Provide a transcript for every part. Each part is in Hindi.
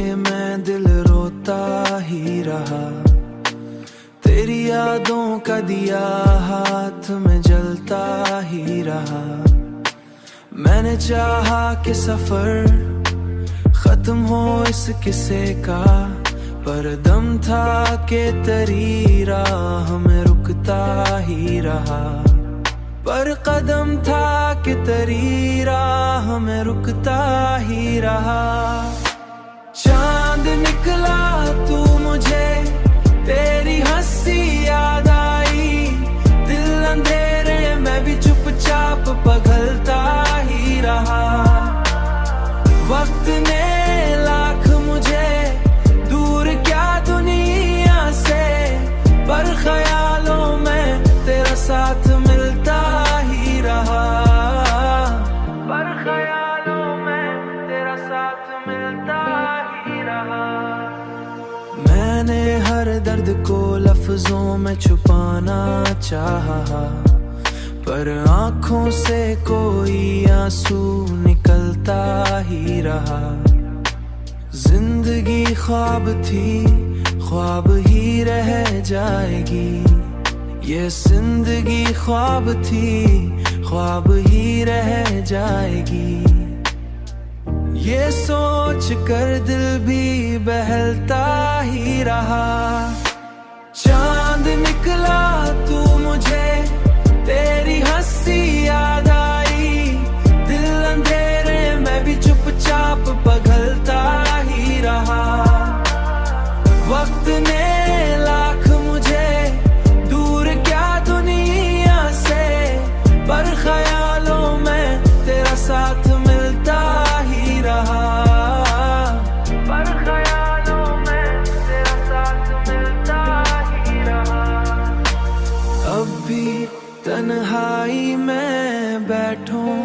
मैं दिल रोता ही रहा। तेरी यादों का दिया हाथ में जलता ही रहा। मैंने चाहा कि सफर खत्म हो इस किस्से का, पर दम था कि तेरी राह में रुकता ही रहा। पर कदम था कि तेरी राह में रुकता ही रहा। चांद निकला तू मुझे, तेरी हंसी याद आई। दिल अंधेरे में भी चुपचाप पिघलता ही रहा। वक्त ने लाख मुझे दूर क्या दुनिया से, पर ख्यालों में तेरा साथ मिलता ही रहा। पर ख्यालों में तेरा साथ मिलता ही रहा। मैंने हर दर्द को लफ्जों में छुपाना चाहा, पर आंखों से कोई आंसू निकलता ही रहा। जिंदगी ख्वाब थी, ख्वाब ही रह जाएगी। ये जिंदगी ख्वाब थी, ख्वाब ही रह जाएगी। ये सोच कर दिल भी बहलता ही रहा। चांद निकला तू मुझे, तेरी हंसी याद आई। दिल अंधेरे में भी चुपचाप पिघलता ही रहा। वक्त ने लाख मुझे दूर क्या दुनिया से, पर ख्यालों में तेरा साथ मिलता ही रहा। पर ख्यालों में तेरा साथ मिलता ही रहा। अब भी तन्हाई में बैठूं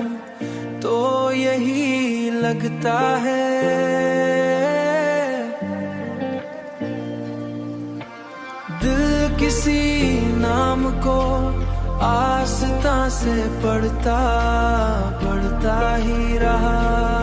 तो यही लगता है। दिल किसी नाम को आस्था से पढ़ता ही रहा।